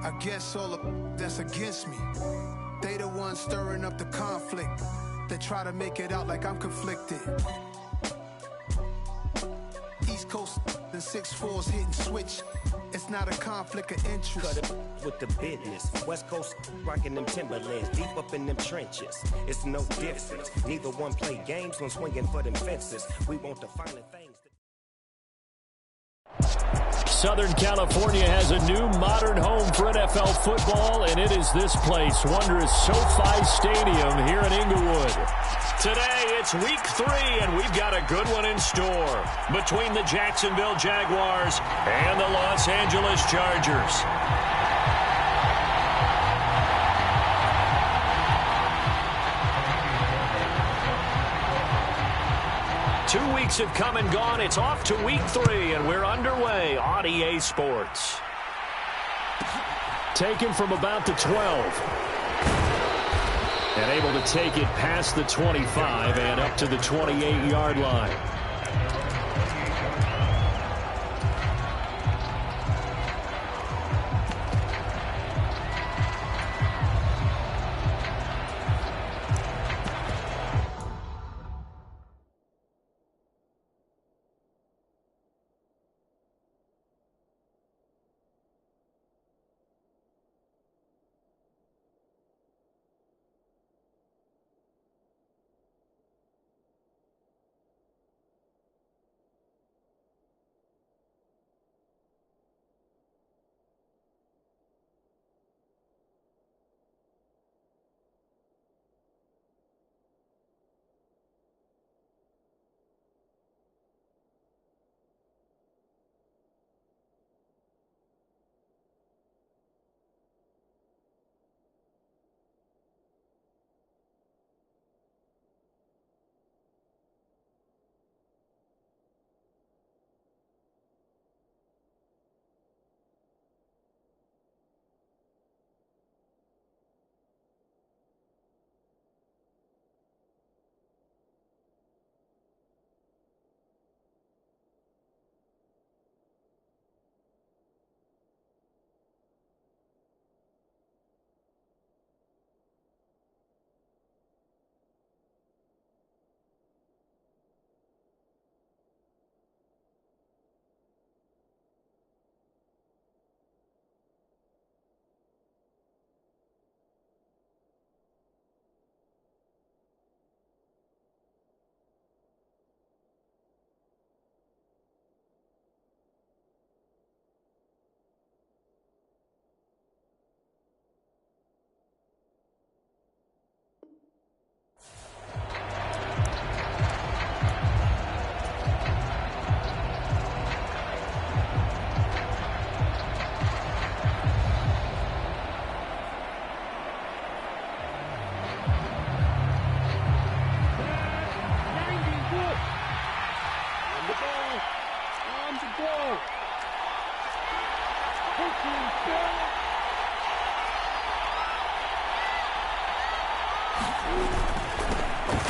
I guess all the that's against me. They the ones stirring up the conflict. They try to make it out like I'm conflicted. East Coast and 6'4's hitting switch. It's not a conflict of interest. Cut it with the business. West Coast rocking them Timberlands, deep up in them trenches. It's no difference. Neither one play games, one swinging for them fences. We want the finer things. Southern California has a new modern home for NFL football, and it is this place, wondrous SoFi Stadium here in Inglewood. Today, it's week 3, and we've got a good one in store between the Jacksonville Jaguars and the Los Angeles Chargers. 2 weeks have come and gone. It's off to week 3, and we're underway on EA Sports. Taken from about the 12. And able to take it past the 25 and up to the 28-yard line.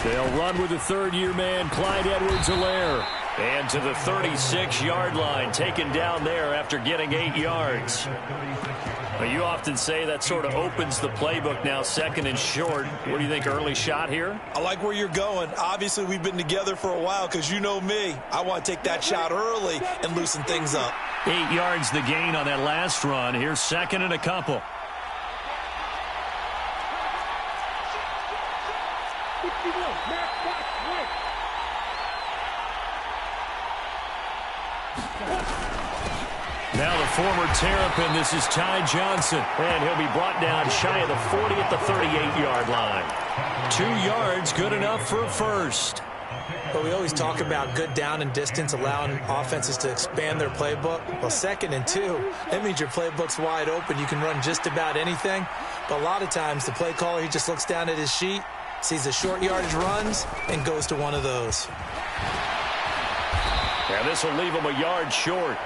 They'll run with the third-year man, Clyde Edwards-Helaire. And to the 36-yard line, taken down there after getting 8 yards. Well, you often say that sort of opens the playbook now, second and short. What do you think, early shot here? I like where you're going. Obviously, we've been together for a while because you know me. I want to take that shot early and loosen things up. 8 yards the gain on that last run. Here's second and a couple. Now the former Terrapin, this is Ty Johnson. And he'll be brought down shy of the 40 at the 38-yard line. 2 yards, good enough for a first. But we always talk about good down and distance, allowing offenses to expand their playbook. Well, 2nd and 2, that means your playbook's wide open. You can run just about anything. But a lot of times the play caller, he just looks down at his sheet, sees the short yardage runs, and goes to one of those. And this will leave him a yard short.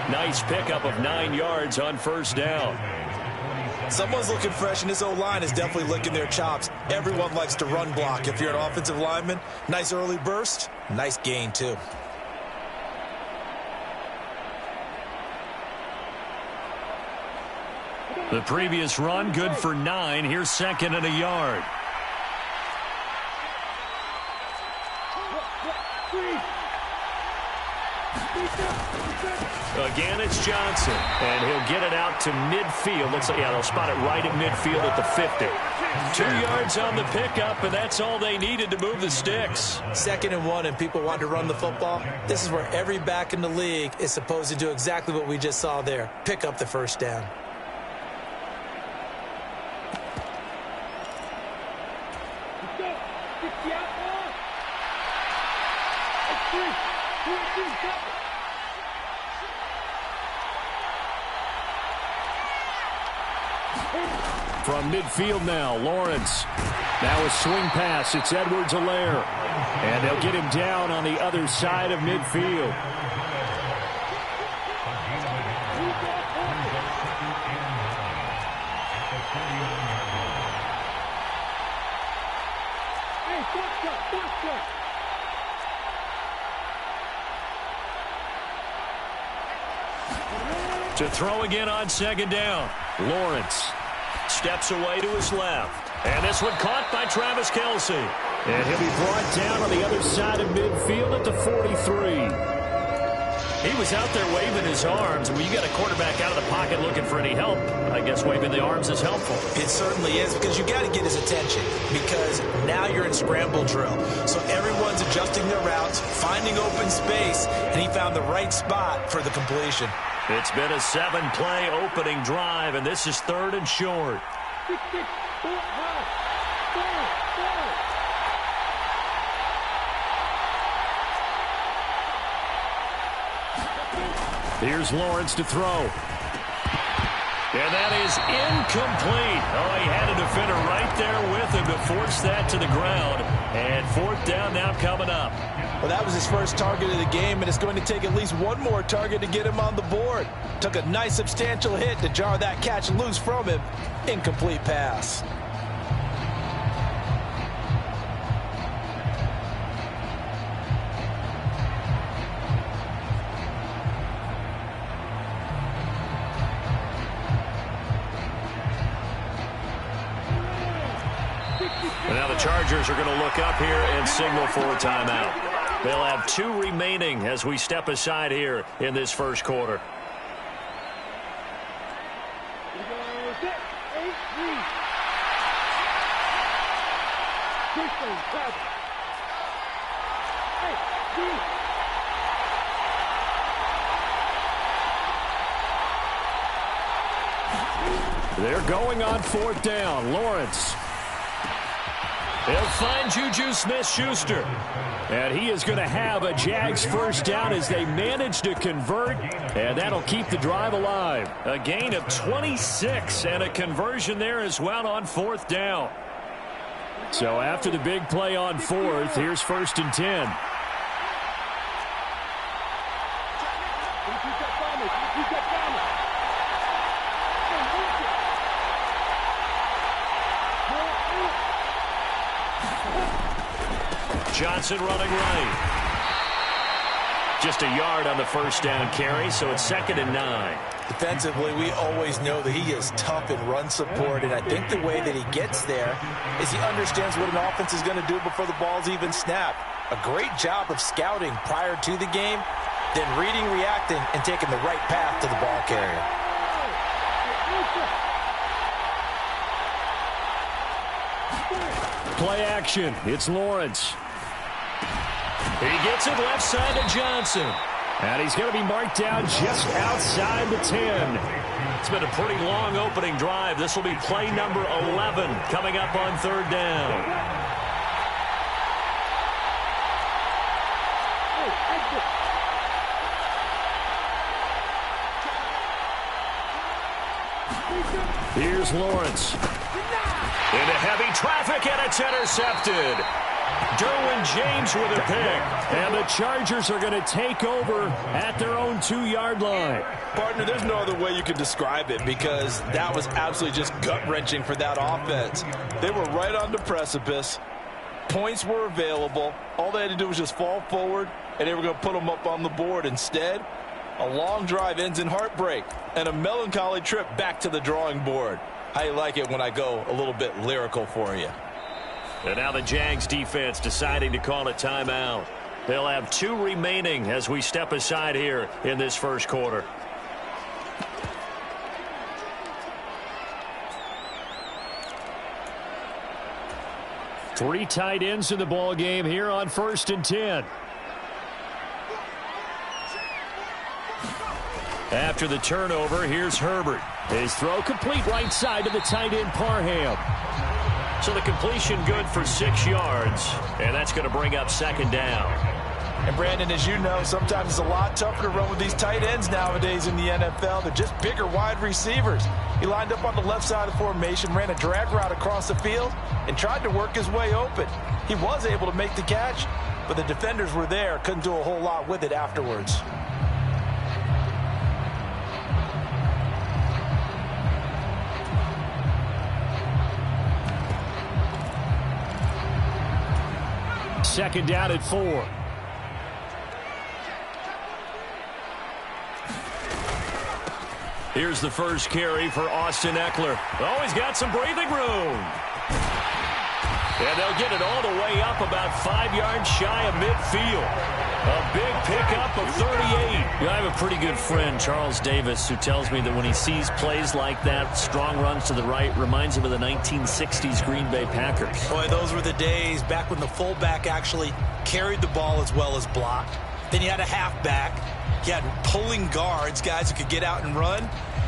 Nice pickup of 9 yards on first down. Someone's looking fresh, and this O-line is definitely licking their chops. Everyone likes to run block. If you're an offensive lineman, nice early burst, nice gain too. The previous run, good for 9. Here's 2nd and a yard. Again, it's Johnson, and he'll get it out to midfield. Looks like, yeah, they'll spot it right at midfield at the 50. 2 yards on the pickup, and that's all they needed to move the sticks. 2nd and 1, and people want to run the football. This is where every back in the league is supposed to do exactly what we just saw there. Pick up the first down. From midfield now, Lawrence. Now a swing pass. It's Edwards-Helaire. And they'll get him down on the other side of midfield. To throw again on 2nd down. Lawrence steps away to his left. And this one caught by Travis Kelce. And he'll be brought down on the other side of midfield at the 43. He was out there waving his arms. When you got a quarterback out of the pocket looking for any help, I guess waving the arms is helpful. It certainly is, because you got to get his attention, because now you're in scramble drill. So everyone's adjusting their routes, finding open space, and he found the right spot for the completion. It's been a 7-play opening drive, and this is 3rd and short. Here's Lawrence to throw. And that is incomplete. Oh, he had a defender right there with him to force that to the ground. And 4th down now coming up. Well, that was his first target of the game, and it's going to take at least one more target to get him on the board. Took a nice substantial hit to jar that catch loose from him. Incomplete pass. And now the Chargers are going to look up here and signal for a timeout. They'll have 2 remaining as we step aside here in this first quarter. They're going on 4th down. Lawrence. They'll find Juju Smith-Schuster. And he is going to have a Jags first down as they manage to convert. And that'll keep the drive alive. A gain of 26 and a conversion there as well on 4th down. So after the big play on 4th, here's 1st and 10. Johnson running right. Just a yard on the first down carry, so it's 2nd and 9. Defensively, we always know that he is tough in run support, and I think the way that he gets there is he understands what an offense is going to do before the ball's even snapped. A great job of scouting prior to the game, then reading, reacting, and taking the right path to the ball carrier. Play action. It's Lawrence. He gets it left side to Johnson. And he's going to be marked down just outside the 10. It's been a pretty long opening drive. This will be play number 11 coming up on 3rd down. Here's Lawrence. Into heavy traffic, and it's intercepted. Derwin James with a pick. And the Chargers are going to take over at their own 2-yard line. Partner, there's no other way you can describe it, because that was absolutely just gut-wrenching for that offense. They were right on the precipice. Points were available. All they had to do was just fall forward, and they were going to put them up on the board. Instead, A long drive ends in heartbreak and a melancholy trip back to the drawing board. How you like it when I go a little bit lyrical for you? And now the Jags defense deciding to call a timeout. They'll have 2 remaining as we step aside here in this first quarter. Three tight ends in the ball game here on 1st and 10. After the turnover, here's Herbert. His throw complete right side to the tight end Parham. So the completion good for 6 yards, and that's going to bring up 2nd down. And Brandon, as you know, sometimes it's a lot tougher to run with these tight ends nowadays in the NFL. They're just bigger wide receivers. He lined up on the left side of the formation, ran a drag route across the field, and tried to work his way open. He was able to make the catch, but the defenders were there, couldn't do a whole lot with it afterwards. Second down at 4. Here's the first carry for Austin Eckler. Oh, he's got some breathing room. And they'll get it all the way up about 5 yards shy of midfield. A big pickup of 38. I have a pretty good friend, Charles Davis, who tells me that when he sees plays like that, strong runs to the right, reminds him of the 1960s Green Bay Packers. Boy, those were the days back when the fullback actually carried the ball as well as blocked. Then you had a halfback. You had pulling guards, guys who could get out and run.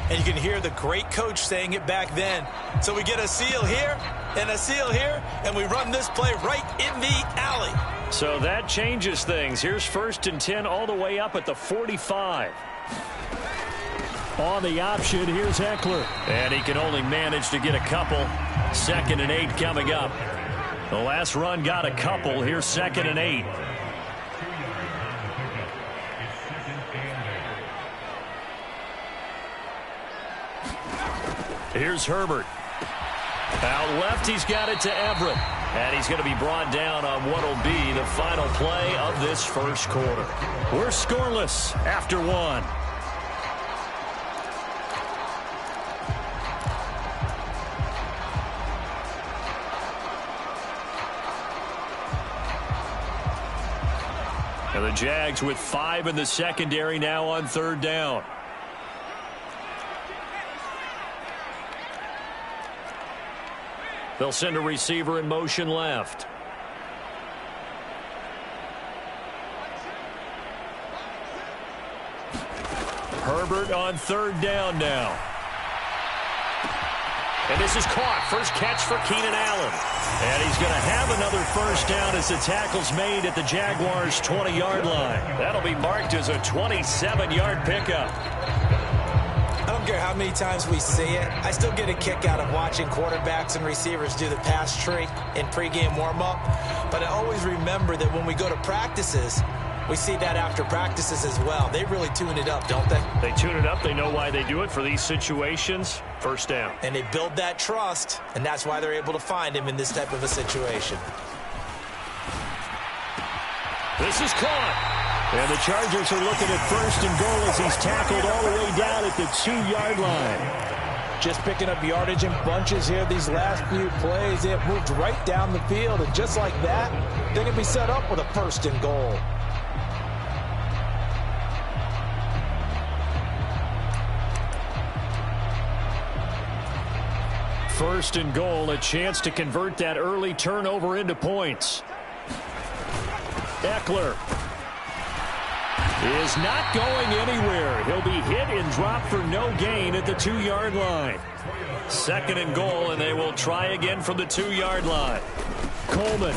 And you can hear the great coach saying it back then. So we get a seal here and a seal here, and we run this play right in the alley. So that changes things. Here's 1st and 10 all the way up at the 45. On the option, here's Eckler. And he can only manage to get a couple. 2nd and 8 coming up. The last run got a couple. Here's 2nd and 8. Here's Herbert. Out left, he's got it to Everett. And he's going to be brought down on what will be the final play of this first quarter. We're scoreless after 1. And the Jags with 5 in the secondary now on 3rd down. They'll send a receiver in motion left. Herbert on 3rd down now. And this is caught. First catch for Keenan Allen. And he's going to have another 1st down as the tackle's made at the Jaguars' 20-yard line. That'll be marked as a 27-yard pickup. I don't care how many times we see it. I still get a kick out of watching quarterbacks and receivers do the pass tree in pregame warm-up. But I always remember that when we go to practices, we see that after practices as well. They really tune it up, don't they? They tune it up. They know why they do it for these situations. 1st down. And they build that trust, and that's why they're able to find him in this type of a situation. This is caught. And the Chargers are looking at 1st and goal as he's tackled all the way down at the 2-yard line. Just picking up yardage in bunches here these last few plays. They have moved right down the field, and just like that, they're going to be set up with a 1st and goal. First and goal, a chance to convert that early turnover into points. Eckler is not going anywhere. He'll be hit and dropped for no gain at the 2-yard line. 2nd and goal, and they will try again from the 2-yard line. Coleman.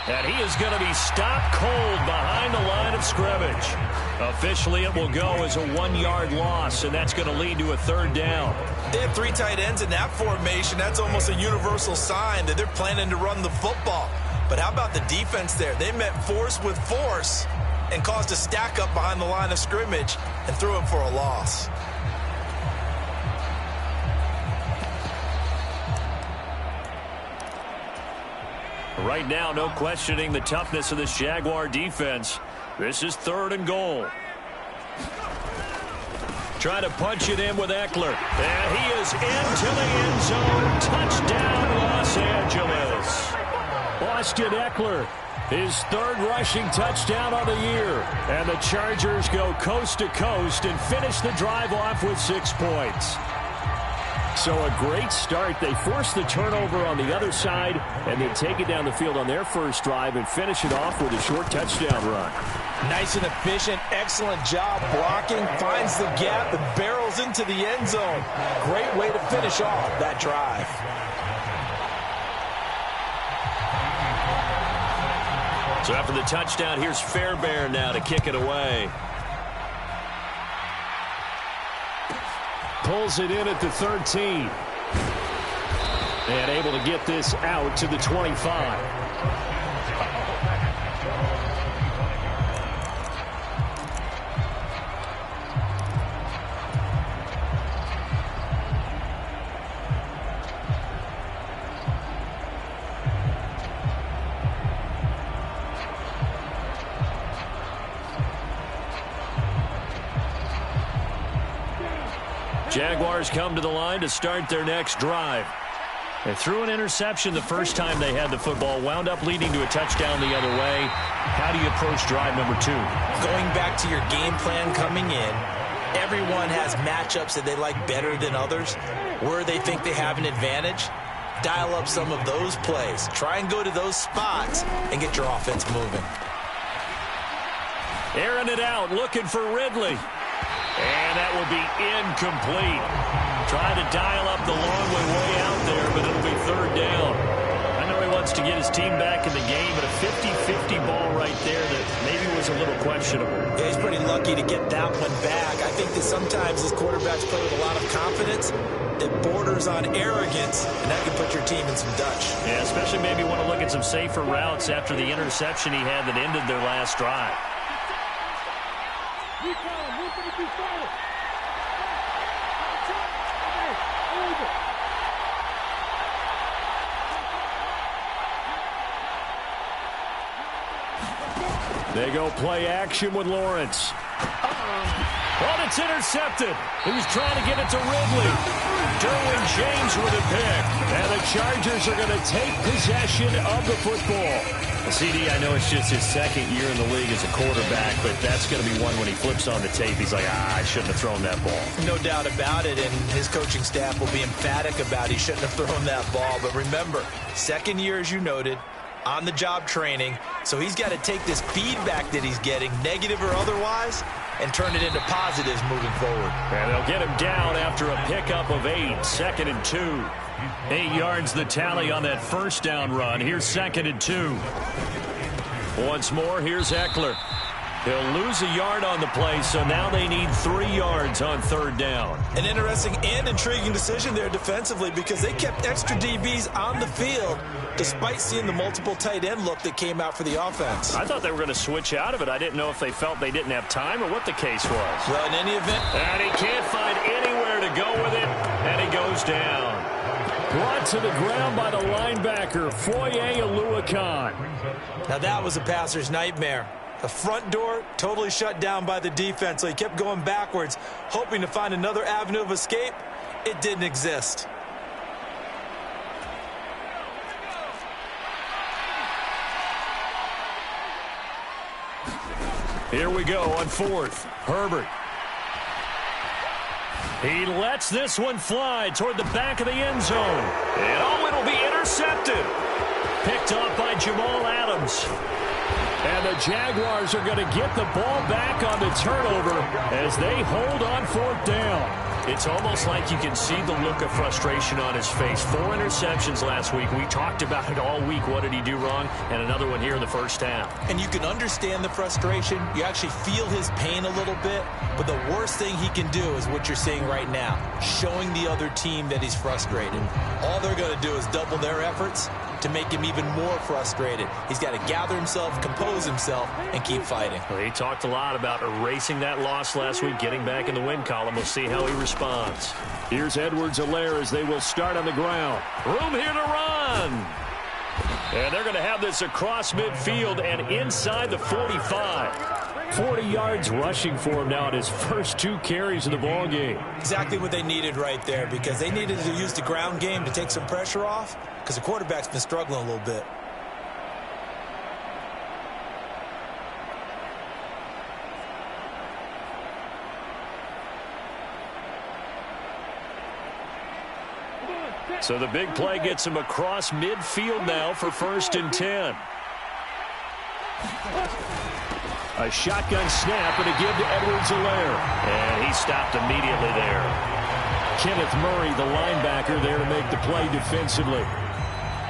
And he is going to be stopped cold behind the line of scrimmage. Officially, it will go as a 1-yard loss, and that's going to lead to a 3rd down. They have 3 tight ends in that formation. That's almost a universal sign that they're planning to run the football. But how about the defense there? They met force with force and caused a stack up behind the line of scrimmage and threw him for a loss. Right now, no questioning the toughness of this Jaguar defense. This is 3rd and goal. Trying to punch it in with Eckler. And he is into the end zone. Touchdown, Los Angeles. Austin Eckler, his third rushing touchdown on the year. And the Chargers go coast to coast and finish the drive off with 6 points. So a great start. They force the turnover on the other side and then take it down the field on their first drive and finish it off with a short touchdown run. Nice and efficient. Excellent job blocking. Finds the gap and barrels into the end zone. Great way to finish off that drive. So after the touchdown, here's Fairbairn now to kick it away. Pulls it in at the 13. And able to get this out to the 25. Jaguars come to the line to start their next drive. They threw an interception the first time they had the football, wound up leading to a touchdown the other way. How do you approach drive number 2? Going back to your game plan coming in, everyone has matchups that they like better than others, where they think they have an advantage. Dial up some of those plays. Try and go to those spots and get your offense moving. Airing it out, looking for Ridley. And that will be incomplete. Trying to dial up the long way out there, but it'll be third down. I know he wants to get his team back in the game, but a 50-50 ball right there that maybe was a little questionable. Yeah, he's pretty lucky to get that one back. I think that sometimes his quarterbacks play with a lot of confidence that borders on arrogance, and that can put your team in some Dutch. Yeah, especially maybe want to look at some safer routes after the interception he had that ended their last drive. They go play action with Lawrence. Oh, it's intercepted. He was trying to get it to Ridley. Derwin James with a pick. And the Chargers are going to take possession of the football. CD, I know it's just his second year in the league as a quarterback, but that's going to be one when he flips on the tape. He's like, I shouldn't have thrown that ball. No doubt about it, and his coaching staff will be emphatic about he shouldn't have thrown that ball. But remember, second year, as you noted, on-the-job training, so he's got to take this feedback that he's getting, negative or otherwise, and turn it into positives moving forward. And they'll get him down after a pickup of 8, 2nd and 2. 8 yards the tally on that first down run. Here's 2nd and 2. Once more, here's Eckler. He'll lose a yard on the play, so now they need 3 yards on third down. An interesting and intriguing decision there defensively because they kept extra DBs on the field despite seeing the multiple tight end look that came out for the offense. I thought they were going to switch out of it. I didn't know if they felt they didn't have time or what the case was. Well, in any event. And he can't find anywhere to go with it, and he goes down. Brought to the ground by the linebacker, Foye Oluokun. Now that was a passer's nightmare. The front door totally shut down by the defense, so he kept going backwards, hoping to find another avenue of escape. It didn't exist. Here we go on 4th. Herbert. He lets this one fly toward the back of the end zone. And it'll be intercepted. Picked off by Jamal Adams. And the Jaguars are going to get the ball back on the turnover as they hold on 4th down. It's almost like you can see the look of frustration on his face. 4 interceptions last week. We talked about it all week. What did he do wrong? And another one here in the first half. And you can understand the frustration. You actually feel his pain a little bit. But the worst thing he can do is what you're seeing right now, showing the other team that he's frustrated. All they're going to do is double their efforts to make him even more frustrated. He's got to gather himself, compose himself, and keep fighting. Well, he talked a lot about erasing that loss last week, getting back in the win column. We'll see how he responds. Here's Edwards-Helaire as they will start on the ground. Room here to run. And they're going to have this across midfield and inside the 45. 40 yards rushing for him now in his first 2 carries of the ball game. Exactly what they needed right there, because they needed to use the ground game to take some pressure off, because the quarterback's been struggling a little bit. So the big play gets him across midfield now for 1st and 10. A shotgun snap and a give to Edwards-Helaire. And he stopped immediately there. Kenneth Murray, the linebacker, there to make the play defensively.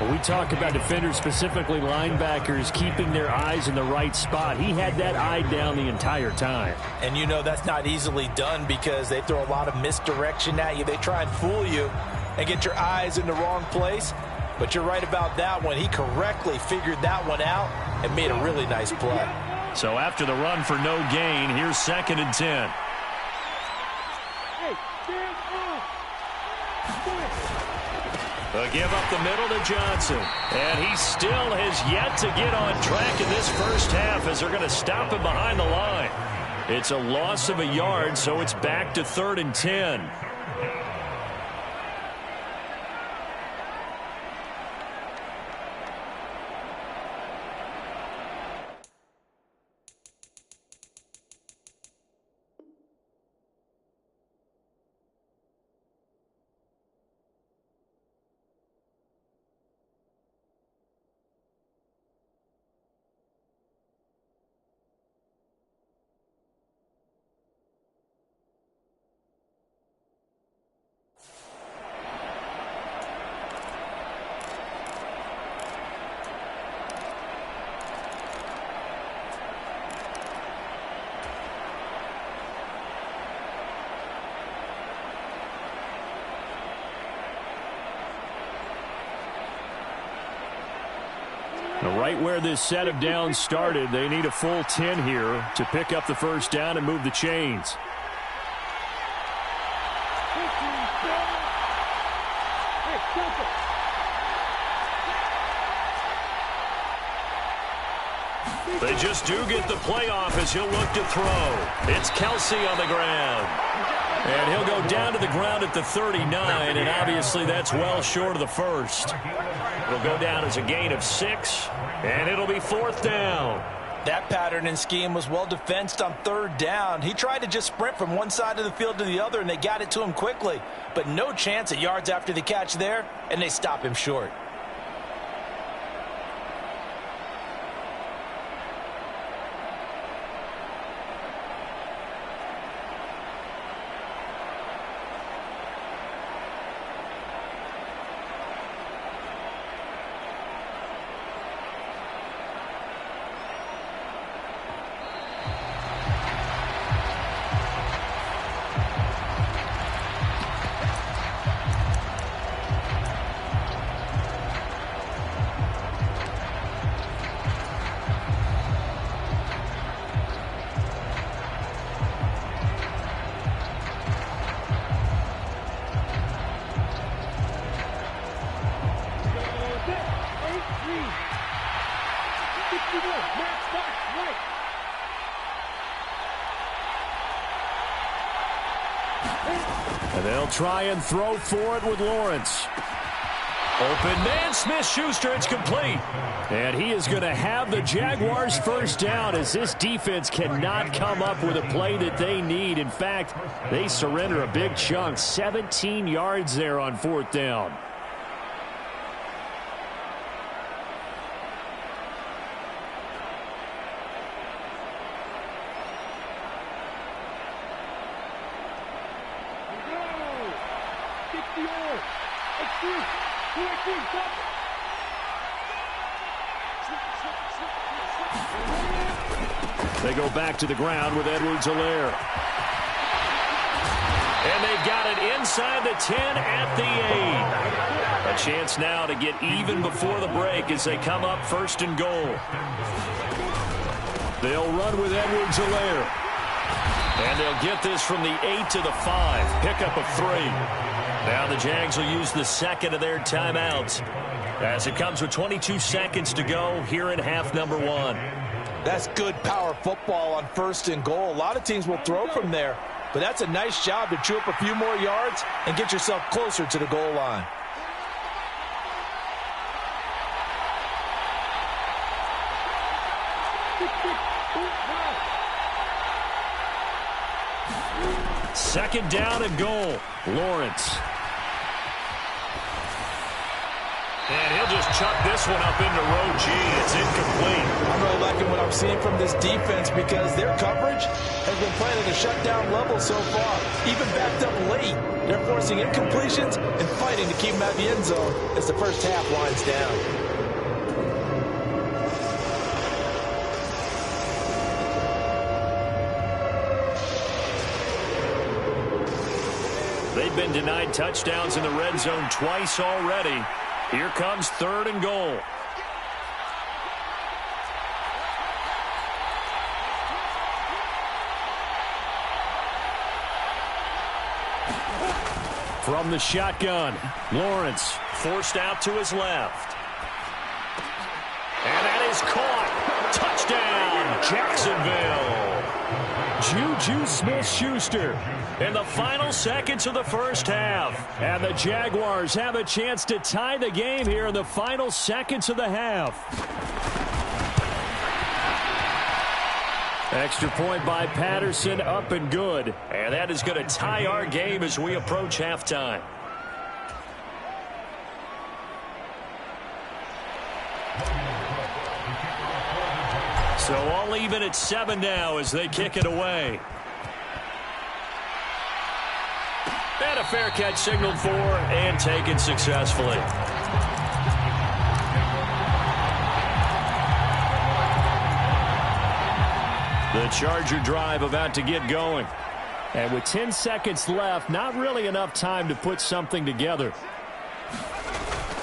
When we talk about defenders, specifically linebackers, keeping their eyes in the right spot, he had that eye down the entire time. And you know that's not easily done because they throw a lot of misdirection at you. They try and fool you and get your eyes in the wrong place. But you're right about that one. He correctly figured that one out and made a really nice play. So after the run for no gain, here's 2nd and 10. A give up the middle to Johnson. And he still has yet to get on track in this first half as they're going to stop him behind the line. It's a loss of a yard, so it's back to 3rd and 10. Right where this set of downs started, they need a full 10 here to pick up the first down and move the chains. They just do get the playoff as he'll look to throw. It's Kelsey on the ground. And he'll go down to the ground at the 39, and obviously that's well short of the first. It'll go down as a gain of 6, and it'll be 4th down. That pattern and scheme was well defensed on 3rd down. He tried to just sprint from one side of the field to the other, and they got it to him quickly. But no chance at yards after the catch there, and they stop him short. And they'll try and throw for it with Lawrence. Open man, Smith-Schuster, it's complete. And he is going to have the Jaguars first down as this defense cannot come up with a play that they need. In fact, they surrender a big chunk, 17 yards there on 4th down. They go back to the ground with Edwards-Helaire. And they've got it inside the 10 at the 8. A chance now to get even before the break as they come up 1st and goal. They'll run with Edwards-Helaire. And they'll get this from the 8 to the 5. Pickup of 3. Now the Jags will use the second of their timeouts as it comes with 22 seconds to go here in half number 1. That's good power football on 1st and goal. A lot of teams will throw from there, but that's a nice job to chew up a few more yards and get yourself closer to the goal line. Second down and goal. Lawrence. And he'll just chuck this one up into row G. It's incomplete. I'm really liking what I'm seeing from this defense because their coverage has been playing at a shutdown level so far. Even backed up late, they're forcing incompletions and fighting to keep them out of the end zone as the first half winds down. They've been denied touchdowns in the red zone twice already. Here comes 3rd and goal. From the shotgun, Lawrence forced out to his left. And that is caught. Touchdown, Jacksonville. Juju Smith-Schuster in the final seconds of the first half. And the Jaguars have a chance to tie the game here in the final seconds of the half. Extra point by Patterson, up and good. And that is going to tie our game as we approach halftime. So all even at 7 now as they kick it away. And a fair catch signaled for and taken successfully. The Charger drive about to get going. And with 10 seconds left, not really enough time to put something together.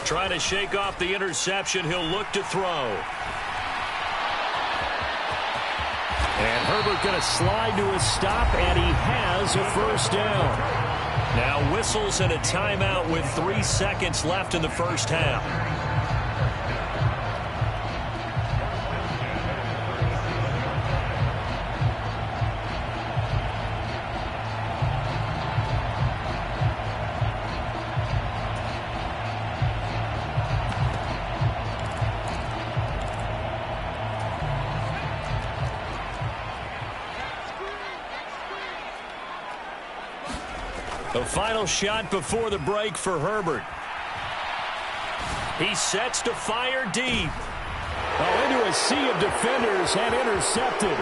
Trying to shake off the interception, he'll look to throw. And Herbert going to slide to a stop, and he has a first down. Now whistles and a timeout with 3 seconds left in the first half. The final shot before the break for Herbert. He sets to fire deep. Oh, into a sea of defenders and intercepted.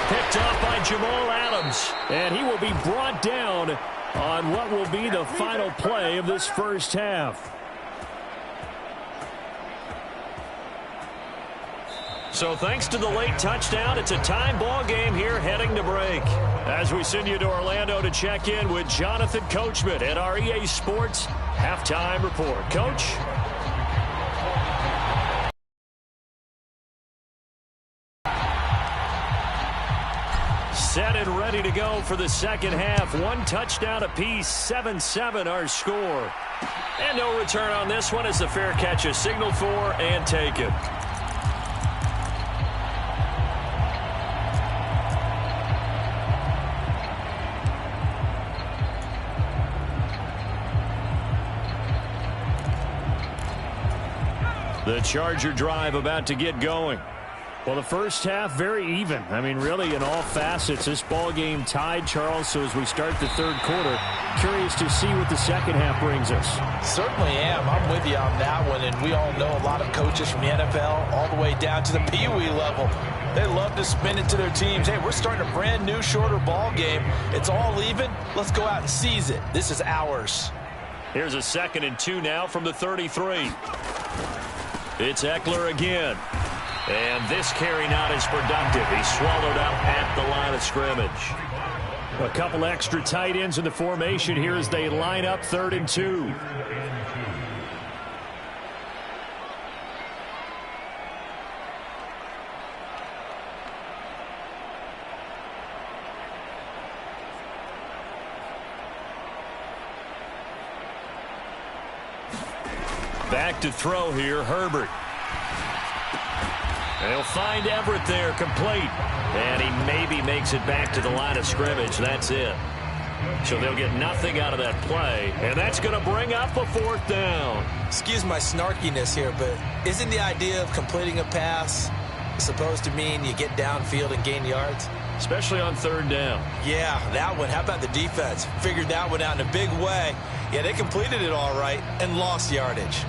Picked off by Jamal Adams. And he will be brought down on what will be the final play of this first half. So thanks to the late touchdown, it's a time ball game here heading to break. As we send you to Orlando to check in with Jonathan Coachman at our EA Sports Halftime Report. Coach? Set and ready to go for the second half. 1 touchdown apiece, 7-7 our score. And no return on this one as the fair catch is signaled for and taken. The Charger drive about to get going. Well, the first half, very even. I mean, really, in all facets, this ball game tied, Charles. So as we start the third quarter, curious to see what the second half brings us. Certainly am. I'm with you on that one. And we all know a lot of coaches from the NFL all the way down to the Pee Wee level. They love to spin it to their teams. Hey, we're starting a brand new, shorter ball game. It's all even. Let's go out and seize it. This is ours. Here's a 2nd and 2 now from the 33. It's Eckler again. And this carry not as productive. He's swallowed up at the line of scrimmage. A couple extra tight ends in the formation here as they line up 3rd and 2. Back to throw here, Herbert. They'll find Everett there, complete. And he maybe makes it back to the line of scrimmage. That's it. So they'll get nothing out of that play. And that's going to bring up a fourth down. Excuse my snarkiness here, but isn't the idea of completing a pass supposed to mean you get downfield and gain yards? Especially on third down. Yeah, that one. How about the defense? Figured that one out in a big way. Yeah, they completed it all right and lost yardage.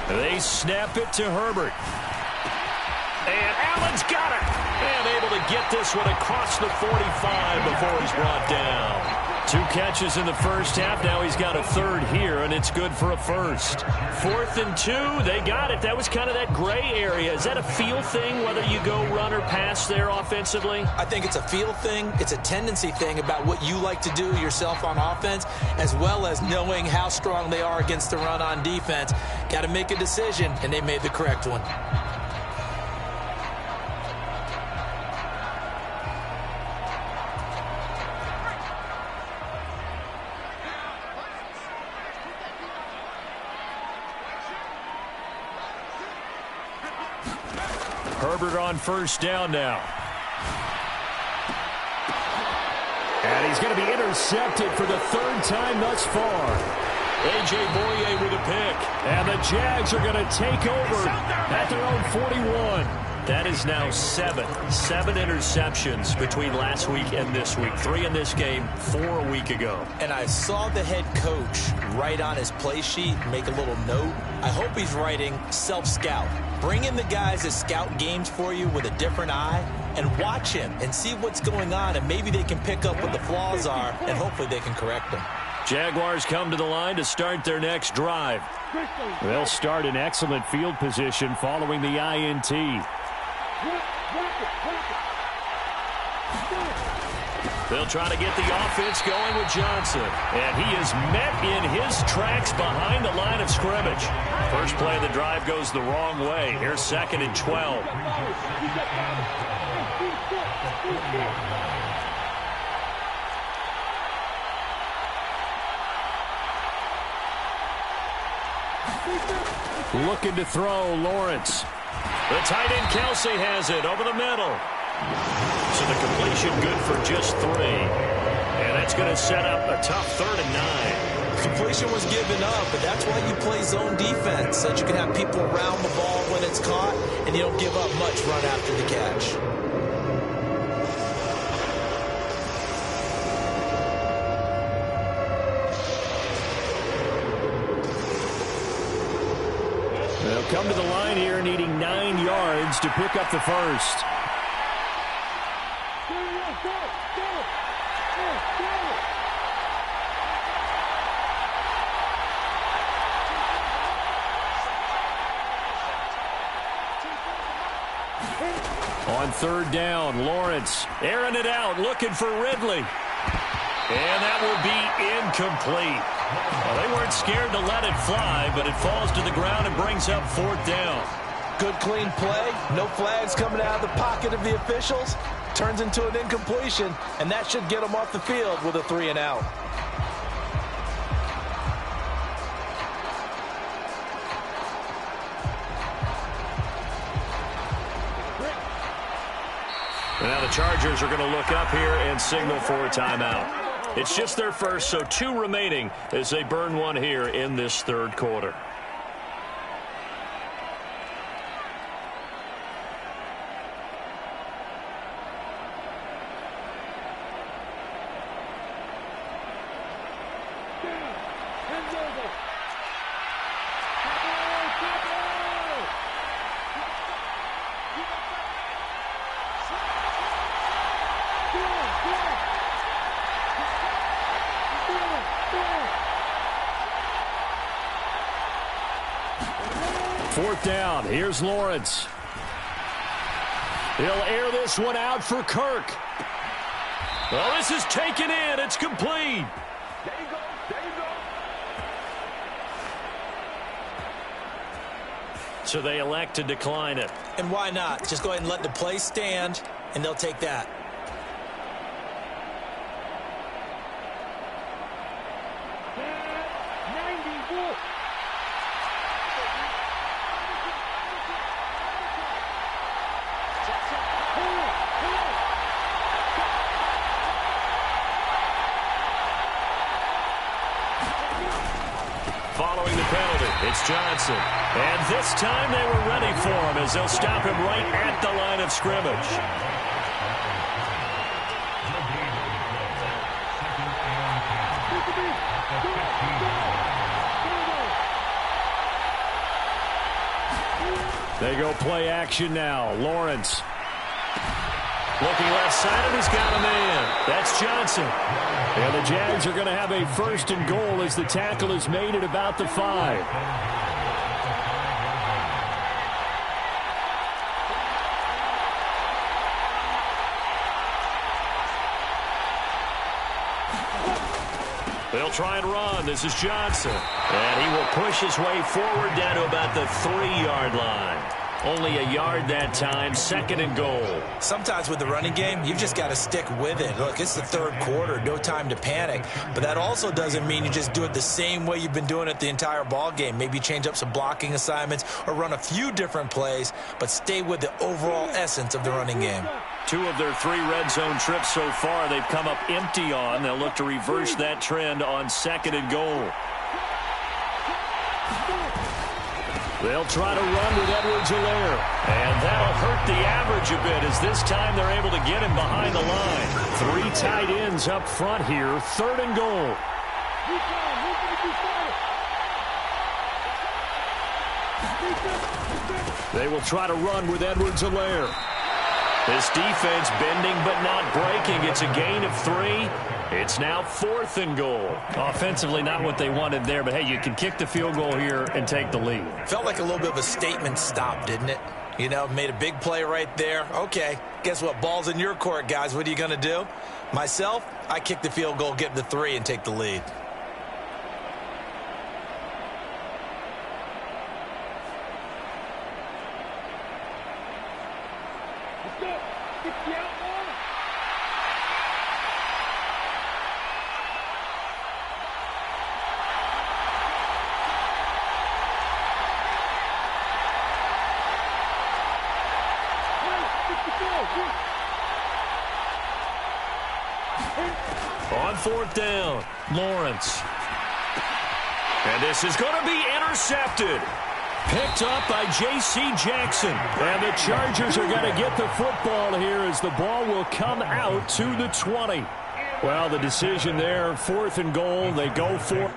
They snap it to Herbert. And Allen's got it. And able to get this one across the 45 before he's brought down. 2 catches in the first half. Now he's got a third here, and it's good for a first. 4th and 2. They got it. That was kind of that gray area. Is that a feel thing, whether you go run or pass there offensively? I think it's a feel thing. It's a tendency thing about what you like to do yourself on offense, as well as knowing how strong they are against the run on defense. Got to make a decision, and they made the correct one. Herbert on first down now. And he's going to be intercepted for the 3rd time thus far. A.J. Bouye with a pick. And the Jags are going to take over at their own 41. That is now 7 interceptions between last week and this week. 3 in this game, 4 a week ago. And I saw the head coach write on his play sheet, make a little note. I hope he's writing self-scout. Bring in the guys that scout games for you with a different eye and watch him and see what's going on, and maybe they can pick up what the flaws are, and hopefully they can correct them. Jaguars come to the line to start their next drive. They'll start in excellent field position following the INT. They'll try to get the offense going with Johnson. And he is met in his tracks behind the line of scrimmage. First play of the drive goes the wrong way. Here's 2nd and 12. Looking to throw, Lawrence. The tight end Kelsey has it over the middle. So the completion good for just 3. And that's going to set up a tough 3rd and 9. Completion was given up, but that's why you play zone defense, so that you can have people around the ball when it's caught, and you don't give up much run after the catch. They'll come to the line here needing 9 yards to pick up the first. On 3rd down, Lawrence airing it out, looking for Ridley. And that will be incomplete. Well, they weren't scared to let it fly, but it falls to the ground and brings up 4th down. Good, clean play. No flags coming out of the pocket of the officials. Turns into an incompletion, and that should get them off the field with a 3 and out. And now the Chargers are going to look up here and signal for a timeout. It's just their first, so 2 remaining as they burn one here in this 3rd quarter. Fourth down. Here's Lawrence. He'll air this one out for Kirk. Well, this is taken in. It's complete. There you go. There you go. So they elect to decline it. And why not? Just go ahead and let the play stand, and they'll take that. Johnson. And this time they were ready for him as they'll stop him right at the line of scrimmage. They go play action now. Lawrence. Looking left side, and he's got a man. That's Johnson. And the Jags are going to have a first and goal as the tackle is made at about the 5. They'll try and run. This is Johnson. And he will push his way forward down to about the 3-yard line. Only a yard that time, second and goal. Sometimes with the running game, you've just got to stick with it. Look, it's the third quarter, no time to panic. But that also doesn't mean you just do it the same way you've been doing it the entire ball game. Maybe change up some blocking assignments or run a few different plays, but stay with the overall essence of the running game. 2 of their 3 red zone trips so far they've come up empty on. They'll look to reverse that trend on second and goal. They'll try to run with Edwards-Helaire. And that'll hurt the average a bit as this time they're able to get him behind the line. 3 tight ends up front here. Third and goal. They will try to run with Edwards-Helaire. This defense bending but not breaking. It's a gain of 3. It's now 4th and goal. Offensively, not what they wanted there, but hey, you can kick the field goal here and take the lead. Felt like a little bit of a statement stop, didn't it? You know, made a big play right there. Okay, guess what? Ball's in your court, guys. What are you going to do? Myself, I kick the field goal, get the 3, and take the lead. On 4th down, Lawrence. And this is going to be intercepted. Picked up by J.C. Jackson. And the Chargers are going to get the football here as the ball will come out to the 20. Well, the decision there, 4th and goal, they go for.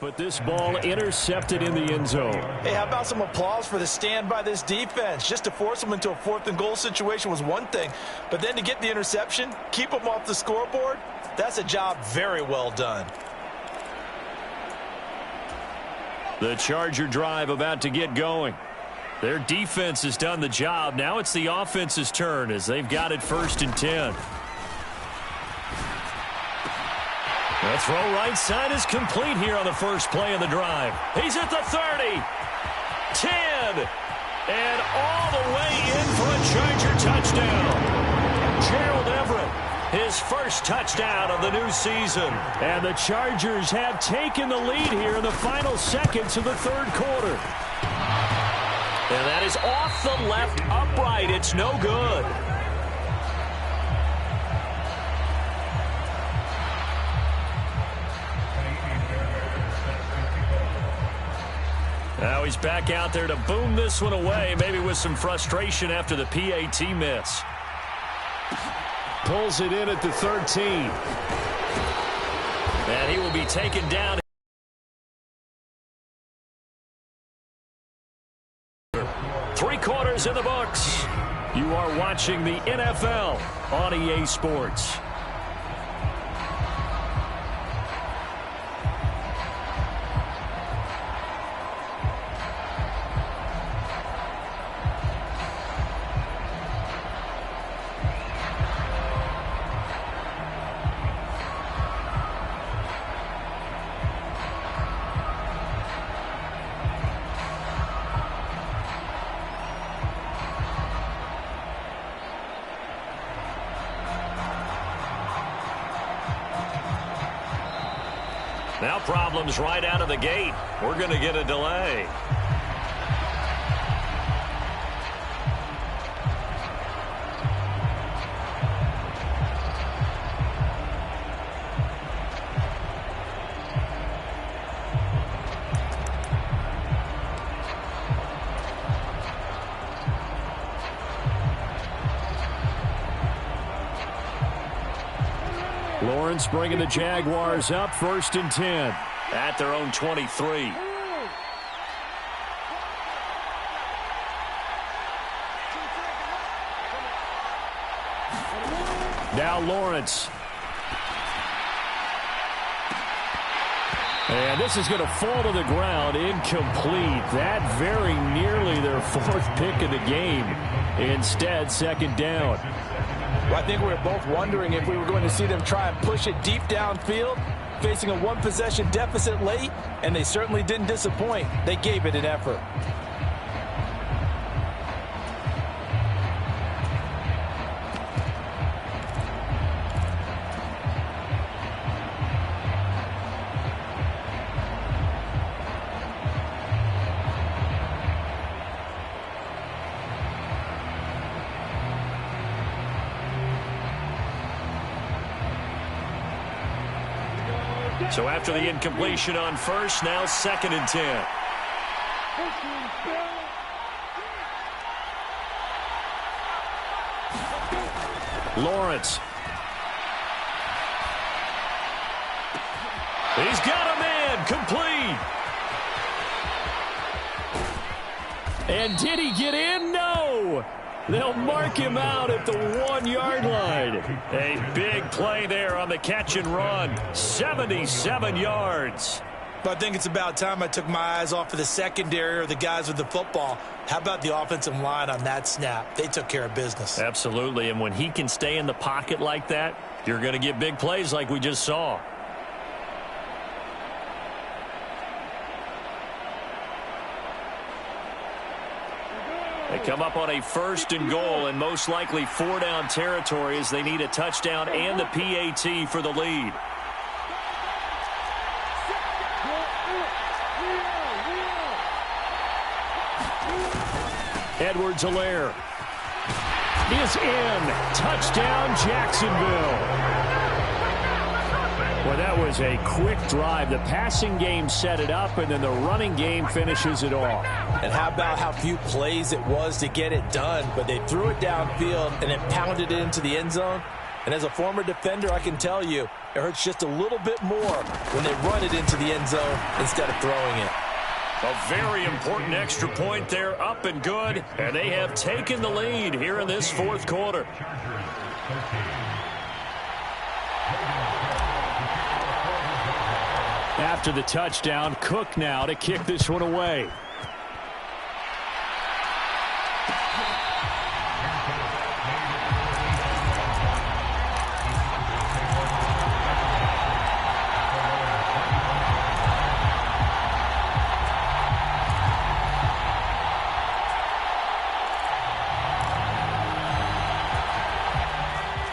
But this ball intercepted in the end zone. Hey, how about some applause for the stand by this defense? Just to force them into a 4th and goal situation was one thing, but then to get the interception, keep them off the scoreboard, that's a job very well done. The Charger drive about to get going. Their defense has done the job. Now it's the offense's turn as they've got it 1st and 10. The throw right side is complete here on the first play of the drive. He's at the 30, 10, and all the way in for a Charger touchdown. Gerald Everett, his first touchdown of the new season. And the Chargers have taken the lead here in the final seconds of the 3rd quarter. And that is off the left upright. It's no good. Now he's back out there to boom this one away, maybe with some frustration after the PAT miss. Pulls it in at the 13. And he will be taken down. 3 quarters in the books. You are watching the NFL on EA Sports. Now problems right out of the gate. We're going to get a delay. Lawrence bringing the Jaguars up 1st and 10 at their own 23. Now Lawrence. And this is going to fall to the ground, incomplete. That very nearly their 4th pick of the game. Instead, 2nd down. Well, I think we were both wondering if we were going to see them try and push it deep downfield, facing a 1-possession deficit late, and they certainly didn't disappoint. They gave it an effort. So after the incompletion on 1st, now 2nd and 10. Lawrence. He's got a man, complete. And did he get in? No. They'll mark him out at the 1-yard line. A big play there on the catch and run. 77 yards. But I think it's about time I took my eyes off of the secondary or the guys with the football. How about the offensive line on that snap? They took care of business. Absolutely, and when he can stay in the pocket like that, you're going to get big plays like we just saw. They come up on a 1st and goal and most likely 4-down territory as they need a touchdown and the PAT for the lead. Edwards-Helaire is in. Touchdown, Jacksonville. Well, that was a quick drive. The passing game set it up, and then the running game finishes it off. And how about how few plays it was to get it done, but they threw it downfield and then pounded it into the end zone. And as a former defender, I can tell you, it hurts just a little bit more when they run it into the end zone instead of throwing it. A very important extra point there, up and good, and they have taken the lead here in this 4th quarter. After the touchdown, Cook now to kick this one away.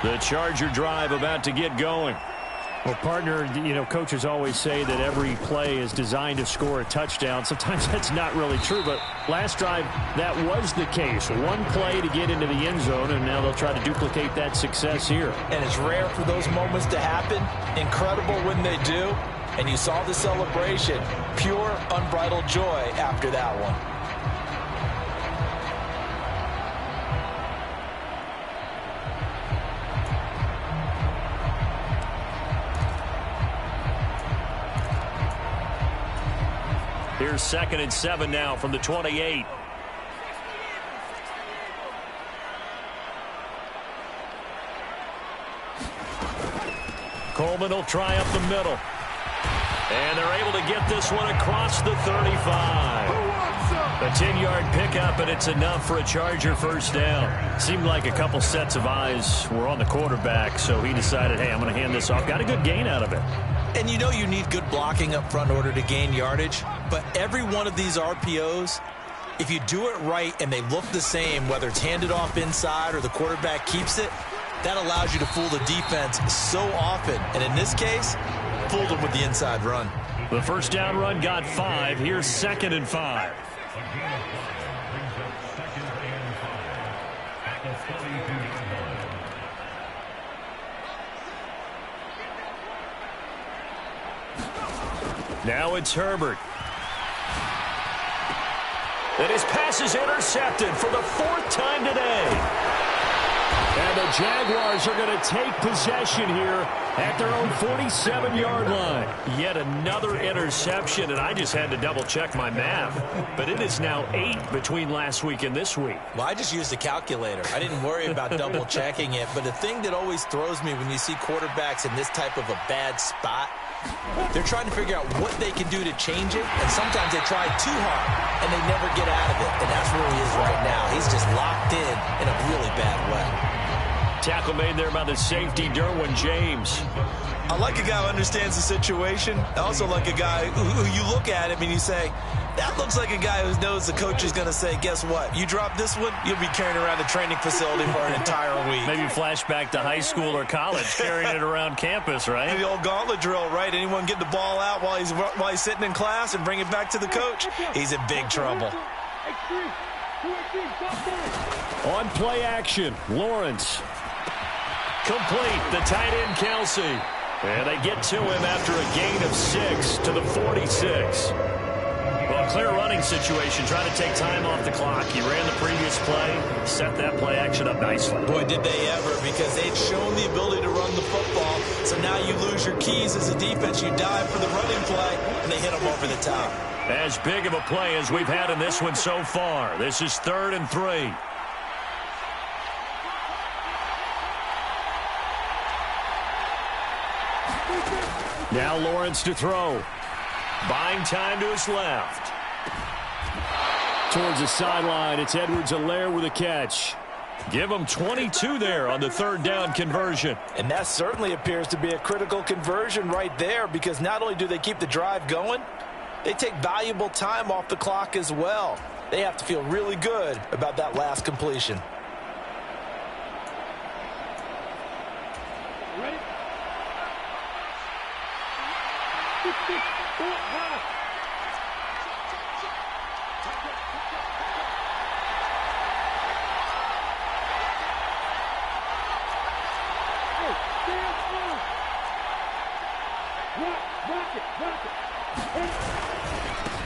The Charger drive about to get going. Well, partner, you know, coaches always say that every play is designed to score a touchdown. Sometimes that's not really true, but last drive, that was the case. One play to get into the end zone, and now they'll try to duplicate that success here. And it's rare for those moments to happen. Incredible when they do. And you saw the celebration. Pure, unbridled joy after that one. Here's 2nd and 7 now from the 28. Coleman will try up the middle. And they're able to get this one across the 35. A 10-yard pickup, and it's enough for a Charger 1st down. Seemed like a couple sets of eyes were on the quarterback, so he decided, hey, I'm going to hand this off. Got a good gain out of it. And you know you need good blocking up front in order to gain yardage. But every one of these RPOs, if you do it right and they look the same, whether it's handed off inside or the quarterback keeps it, that allows you to fool the defense so often. And in this case, fooled him with the inside run. The first down run got 5. Here's 2nd and 5. Now it's Herbert. And his pass is intercepted for the 4th time today. And the Jaguars are going to take possession here at their own 47-yard line. Yet another interception, and I just had to double-check my math. But it is now 8 between last week and this week. Well, I just used a calculator. I didn't worry about double-checking it. But the thing that always throws me when you see quarterbacks in this type of a bad spot, they're trying to figure out what they can do to change it, and sometimes they try too hard, and they never get out of it. And that's where he is right now. He's just locked in a really bad way. Tackle made there by the safety, Derwin James. I like a guy who understands the situation. I also like a guy who you look at him and you say, that looks like a guy who knows the coach is going to say, guess what? You drop this one, you'll be carrying around the training facility for an entire week. Maybe flashback to high school or college, carrying it around campus, right? The old gauntlet drill, right? Anyone get the ball out while he's sitting in class and bring it back to the coach? He's in big trouble. On play action, Lawrence. Complete, the tight end, Kelsey. And they get to him after a gain of 6 to the 46. Well, clear running situation, trying to take time off the clock. He ran the previous play, set that play action up nicely. Boy, did they ever, because they'd shown the ability to run the football. So now you lose your keys as a defense. You dive for the running play, and they hit them over the top. As big of a play as we've had in this one so far. This is 3rd and 3. Now Lawrence to throw. Buying time to his left. Towards the sideline, it's Edwards-Helaire with a catch. Give him 22 there on the 3rd down conversion. And that certainly appears to be a critical conversion right there, because not only do they keep the drive going, they take valuable time off the clock as well. They have to feel really good about that last completion.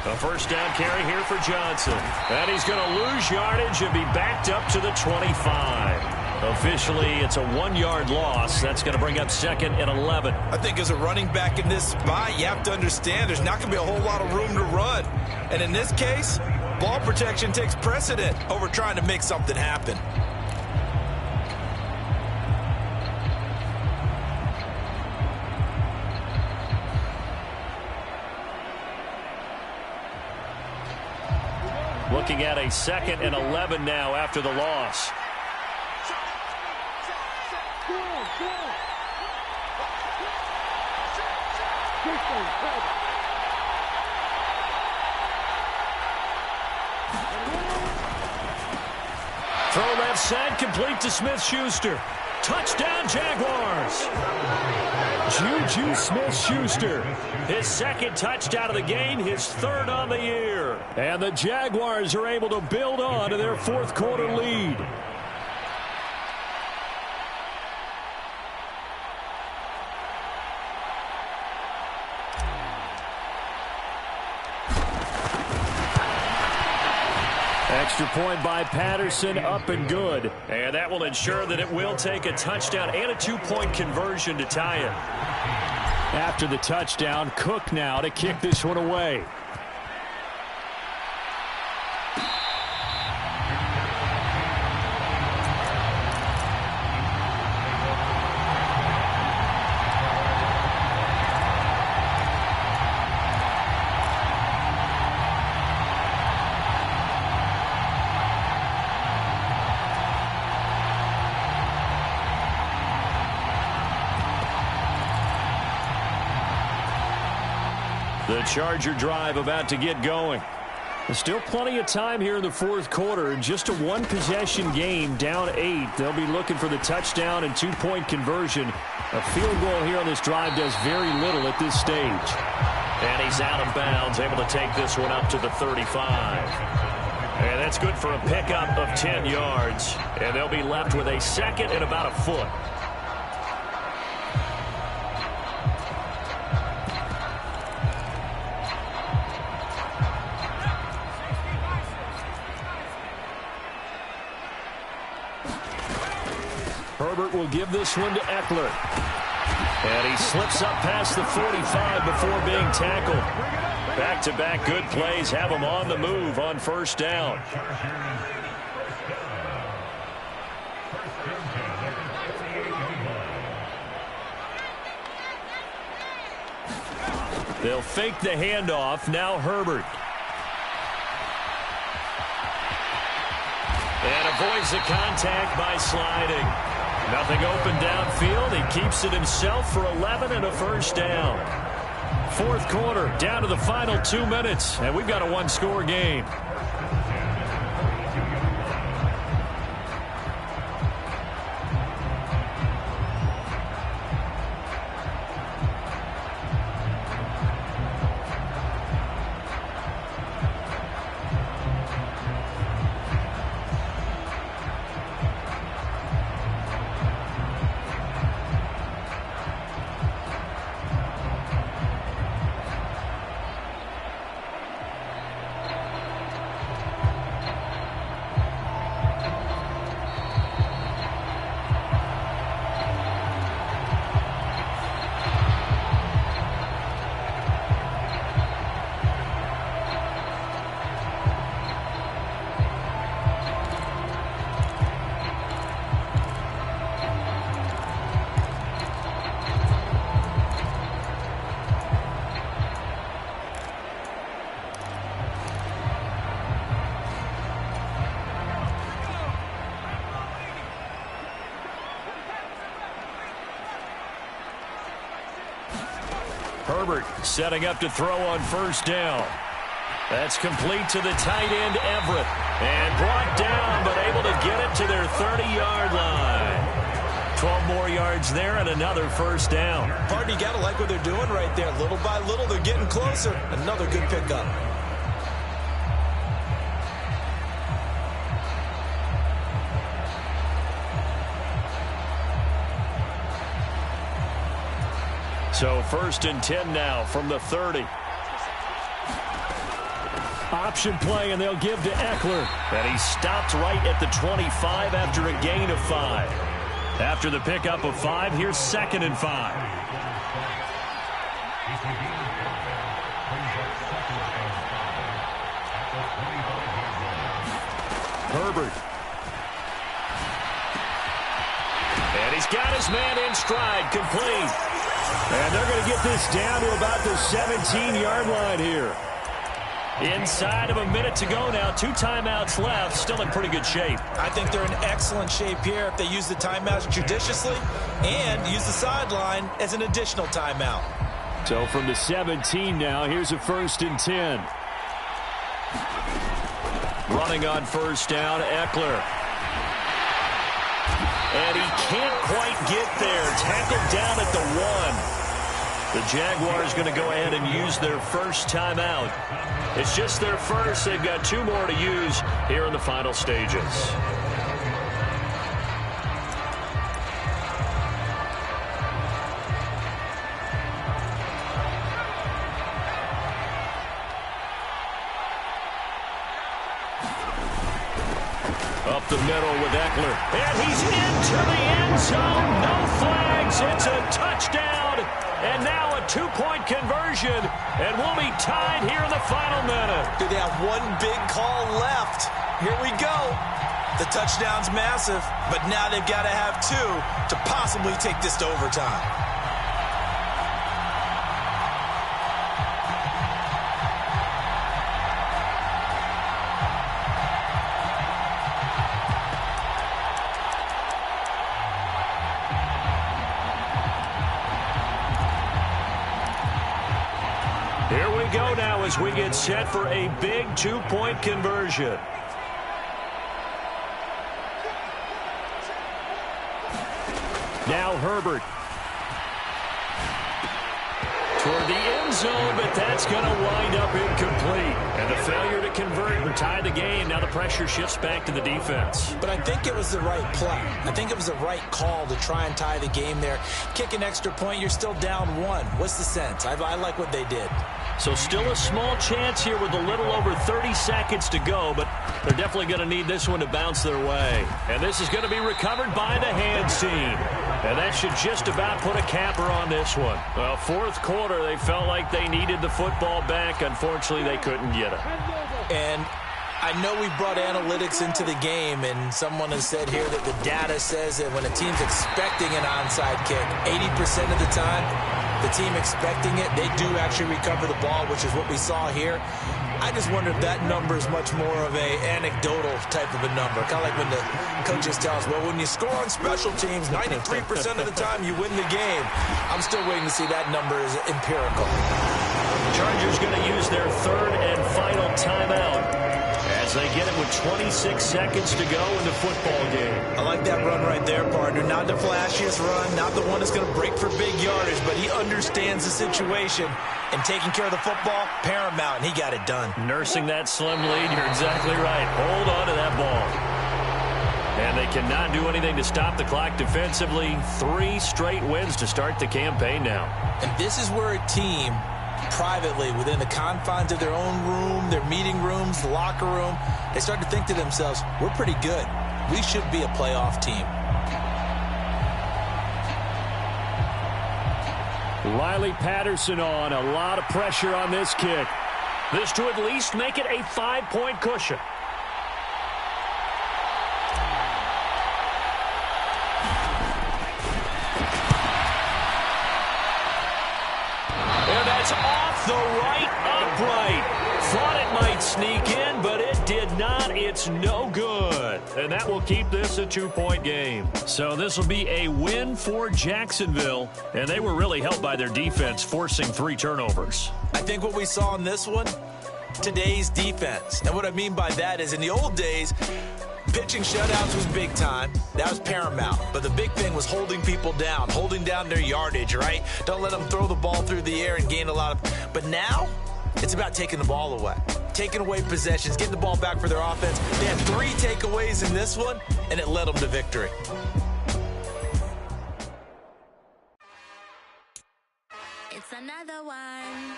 A first down carry here for Johnson. And he's going to lose yardage and be backed up to the 25. Officially, it's a 1-yard loss. That's going to bring up 2nd and 11. I think as a running back in this spot, you have to understand there's not going to be a whole lot of room to run. And in this case, ball protection takes precedent over trying to make something happen. Looking at a 2nd and 11 now after the loss. Throw left side, complete to Smith-Schuster. Touchdown, Jaguars. Juju Smith-Schuster. His 2nd touchdown of the game, his 3rd on the year. And the Jaguars are able to build on to their 4th quarter lead. Extra point by Patterson, up and good. And that will ensure that it will take a touchdown and a 2-point conversion to tie it. After the touchdown, Cook now to kick this one away. The Charger drive about to get going. There's still plenty of time here in the fourth quarter. Just a one-possession game, down 8. They'll be looking for the touchdown and two-point conversion. A field goal here on this drive does very little at this stage. And he's out of bounds, able to take this one up to the 35. And that's good for a pickup of 10 yards. And they'll be left with a second and about a foot. Herbert will give this one to Eckler. And he slips up past the 45 before being tackled. Back-to-back good plays have him on the move on first down. They'll fake the handoff. Now Herbert. And avoids the contact by sliding. Nothing open downfield. He keeps it himself for 11 and a first down. Fourth quarter, down to the final 2 minutes, and we've got a one-score game. Herbert setting up to throw on first down. That's complete to the tight end, Everett. And brought down, but able to get it to their 30-yard line. 12 more yards there and another first down. Pardon, you got to like what they're doing right there. Little by little, they're getting closer. Another good pickup. So first and 10 now from the 30. Option play, and they'll give to Eckler. And he stopped right at the 25 after a gain of 5. After the pickup of 5, here's second and 5. Herbert. And he's got his man in stride, complete. And they're going to get this down to about the 17-yard line here. Inside of a minute to go now. 2 timeouts left. Still in pretty good shape. I think they're in excellent shape here if they use the timeouts judiciously and use the sideline as an additional timeout. So from the 17 now, here's a first and 10. Running on first down, Eckler. And he can't quite get there. Tackled down at the 1. The Jaguars going to go ahead and use their first timeout. It's just their first. They've got 2 more to use here in the final stages. Up the middle with Eckler. And he's into the end zone. No flags. It's a touchdown. And now a 2-point conversion. And we'll be tied here in the final minute. They have one big call left. Here we go. The touchdown's massive, but now they've got to have 2 to possibly take this to overtime. now as we get set for a big two-point conversion. Now Herbert. Toward the end zone, but that's going to wind up incomplete. And the failure to convert and tie the game. Now the pressure shifts back to the defense. But I think it was the right play. I think it was the right call to try and tie the game there. Kick an extra point, you're still down one. What's the sense? I like what they did. So still a small chance here with a little over 30 seconds to go, but they're definitely going to need this one to bounce their way. And this is going to be recovered by the hands team. And that should just about put a capper on this one. Well, fourth quarter, they felt like they needed the football back. Unfortunately, they couldn't get it. And I know we brought analytics into the game, and someone has said here that the data says that when a team's expecting an onside kick, 80% of the time, the team expecting it, they do actually recover the ball, which is what we saw here. I just wonder if that number is much more of a anecdotal type of a number. Kind of like when the coaches tell us, well, when you score on special teams, 93% of the time you win the game. I'm still waiting to see that number is empirical. Chargers going to use their third and final timeout as they get it with 26 seconds to go in the football game. I like that run right there, partner. Not the flashiest run, not the one that's going to break for big yardage, but he understands the situation. And taking care of the football, paramount, and he got it done. Nursing that slim lead, you're exactly right. Hold on to that ball. And they cannot do anything to stop the clock defensively. 3 straight wins to start the campaign now. And this is where a team, privately, within the confines of their own room, their meeting rooms, the locker room, they start to think to themselves, we're pretty good. We should be a playoff team. Riley Patterson on. A lot of pressure on this kick. This to at least make it a 5-point cushion. And that's off the right upright. Thought it might sneak in, but it did not. It's no good. And that will keep this a 2-point game. So this will be a win for Jacksonville. And they were really helped by their defense, forcing 3 turnovers. I think what we saw in this one, today's defense. And what I mean by that is in the old days, pitching shutouts was big time. That was paramount. But the big thing was holding people down, holding down their yardage, right? Don't let them throw the ball through the air and gain a lot of... But now, it's about taking the ball away. Taking away possessions, getting the ball back for their offense. They had 3 takeaways in this one, and it led them to victory. It's another one.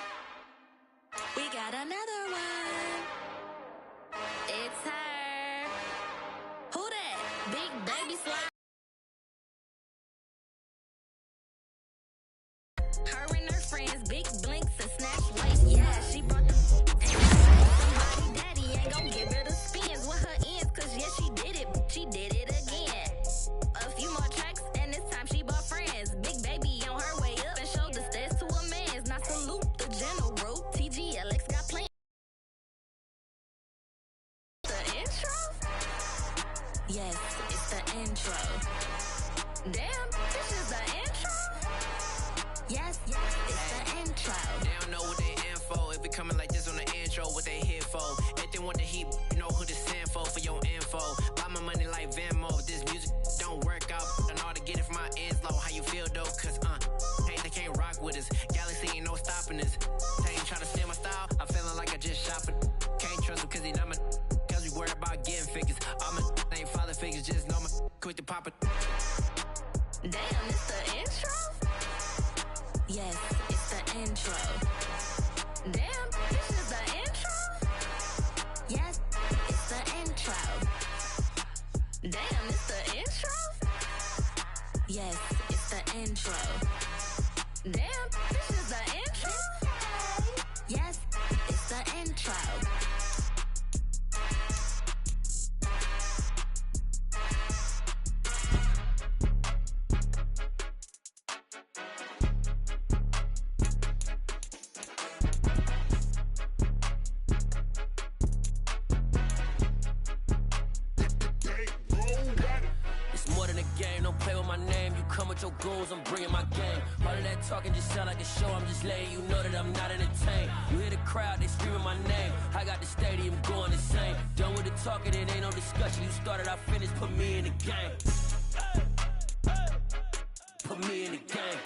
We got another one. It's her. Who that? Big baby slide. Her and her friends, big blinks and snatch waist. Yeah, she brought the somebody daddy ain't gon' give her the spins with her ends, cause yeah, she did it again. A few more tracks and this time she bought friends. Big baby on her way up and showed the stairs to a man's. Now salute the general. TGLX got plans. The intro? Yes, it's the intro. Damn, this is the intro? Yes, it's the intro. They don't know what they info. If we coming like this on the intro, what they here for? If they want the heat, you know who to send for your info. Buy my money like Venmo. If this music don't work out, and all to get it from my ends low. How you feel though? Cause hey, they can't rock with us. Galaxy ain't no stopping us. They ain't trying to steal my style. I'm feeling like I just shopping. Can't trust him cause he not my. Cause we worried about getting figures. All my ain't father figures. Just know my quick to pop it. Damn, it's the intro? Yes, it's the intro. Damn, this is the intro? Yes, it's the intro. Damn, it's the intro? Yes, it's the intro. Damn, this is the intro? Yes, it's the intro. game, don't play with my name. You come with your goons, I'm bringing my game. All of that talking just sound like a show. I'm just letting you know that I'm not entertained. You hear the crowd, they screaming my name. I got the stadium going insane. Done with the talking, it ain't no discussion. You started, I finished, put me in the game. Put me in the game.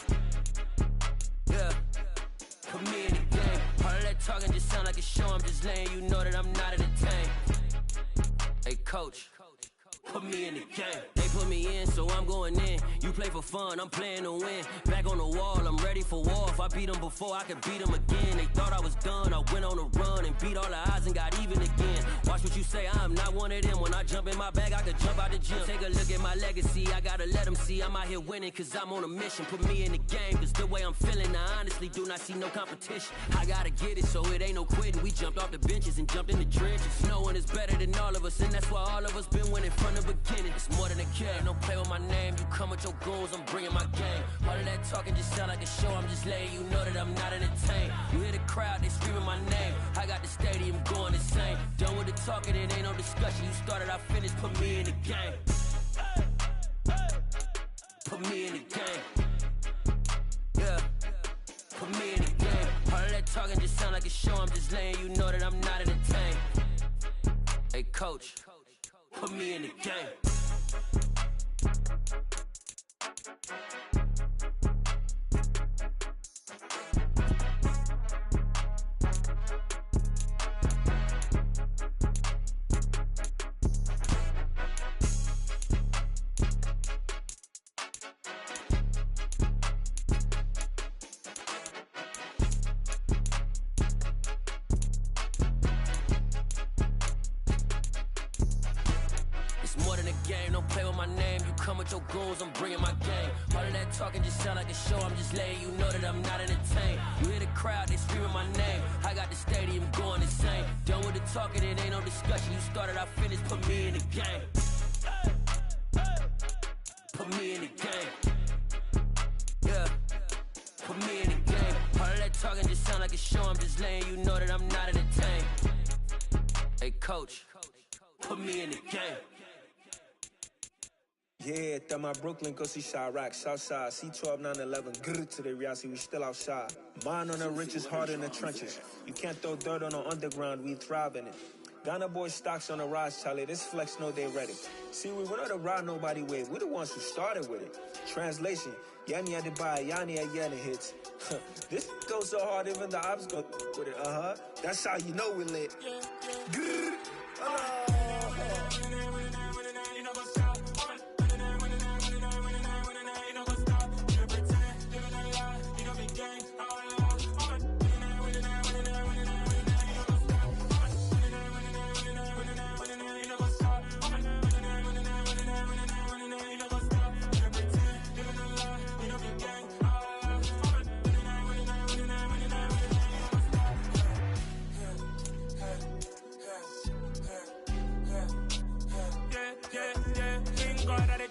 Yeah. Put me in the game. All of that talking just sound like a show. I'm just letting you know that I'm not entertained. Hey, coach. Put me in the game. They put me in, so I'm going in. You play for fun, I'm playing to win. Back on the wall, I'm ready for war. If I beat them before, I could beat them again. They thought I was done, I went on a run and beat all the odds and got even again. Watch what you say, I'm not one of them. When I jump in my bag, I could jump out the gym. Take a look at my legacy, I gotta let them see I'm out here winning, cause I'm on a mission. Put me in the game, cause the way I'm feeling, I honestly do not see no competition. I gotta get it, so it ain't no quitting. We jumped off the benches and jumped in the trenches. No one is better than all of us, and that's why all of us been winning from the beginning. It's more than a game, don't play with my name. You come with your goons, I'm bringing my game. All of that talking just sound like a show. I'm just letting you know that I'm not entertained. You hear the crowd, they screaming my name. I got the stadium going insane. Done with the talking, it ain't no discussion. You started, I finished, put me in the game. Put me in the game. Yeah. Put me in the game. All of that talking just sound like a show. I'm just letting you know that I'm not entertained. Hey, coach. Put me in the game. Your goons, I'm bringing my game. All of that talking just sound like a show. I'm just letting you know that I'm not entertained. You hear the crowd, they screaming my name. I got the stadium going insane. Done with the talking, it ain't no discussion. You started, I finished, put me in the game. Put me in the game. Yeah. Put me in the game. All of that talking just sound like a show. I'm just letting you know that I'm not entertained. Hey, coach. Put me in the game. Yeah, throw my Brooklyn, go see Chirac, Southside, C12, 911, grr to the reality, we still outside. Mine on the riches, hard in the trenches. You can't throw dirt on the underground, we thrive in it. Ghana boys stocks on the rise, Charlie, this flex know they ready. See, we went on the ride nobody with, we the ones who started with it. Translation, Yanni had to buy, Yanni had Yanni hits. This goes so hard, even the ops go with it, That's how you know we lit. Grr,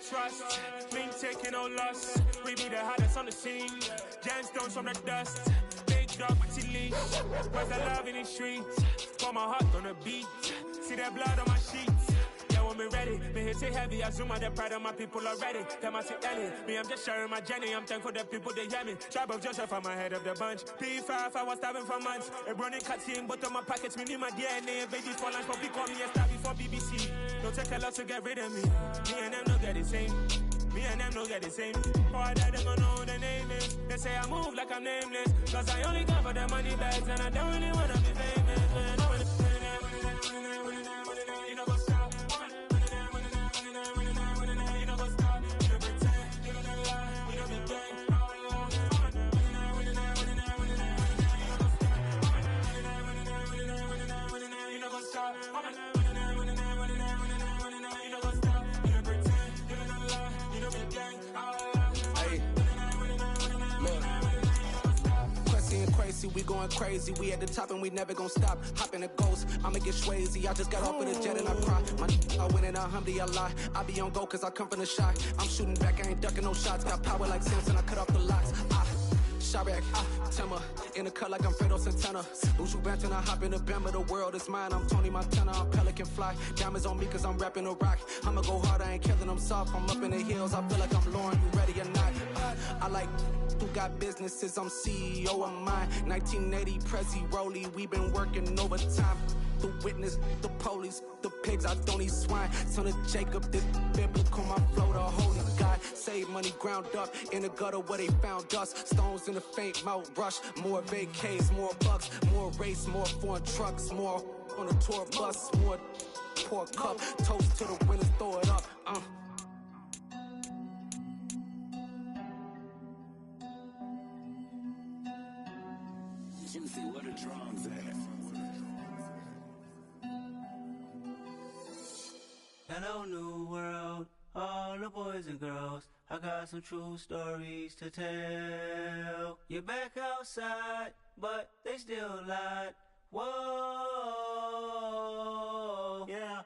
trust, clean taking no loss. We be the hottest on the scene. Gemstones from the dust. Big dog with your leash. Where's the love in the streets? Got my heart on the beat. See that blood on my sheets. Yeah, when me ready, me hit it heavy. I zoom out the pride of my people already. Them I see Ellie. Me, I'm just sharing my journey. I'm thankful the people they hear me. Tribe of Joseph, I'm ahead of the bunch. P5, I was starving for months. A running cut in, but on my pockets, me need my DNA. Baby for lunch, but call me a star before BBC. Don't take a lot to get rid of me. Me and them don't get the same. Me and them don't get the same. For that, they gon' know who the name is. They say I move like I'm nameless. Cause I only come for the money bags. And I don't really wanna be famous. Man, you know what's up. You know what's up. You don't pretend. You don't lie. You don't be gang. You know what's up. Crazy, we going crazy. We at the top and we never gon' stop. Hop in a ghost, I'ma get swayzy. I just got off with a jet and I cry. I win in a Humvee, I lie. I be on go cause I come from the shot. I'm shooting back, I ain't ducking no shots. Got power like Samson, I cut off the locks. Chirac, Timber, in the cut like I'm Fredo Santana. Uju Banton, I hop in the Bama, the world is mine. I'm Tony Montana, I'm Pelican Fly. Diamonds on me cause I'm rapping a rock. I'ma go hard, I ain't killing them soft. I'm up in the hills, I feel like I'm Lauren, you ready or not? I like who got businesses, I'm CEO of mine. 1980 Prezi Rolly, we been working overtime. The witness, the police, the pigs, I don't eat swine. Son of Jacob, this biblical, my flow, the holy God. Save money ground up in the gutter where they found us. Stones in the faint mouth rush. More vacays, more bucks, more race, more foreign trucks, more on a tour bus, more pour cup. Toast to the winners, throw it up. Juicy, what a drums at. Hello, new world, all the boys and girls. I got some true stories to tell. You're back outside, but they still lied. Whoa, yeah.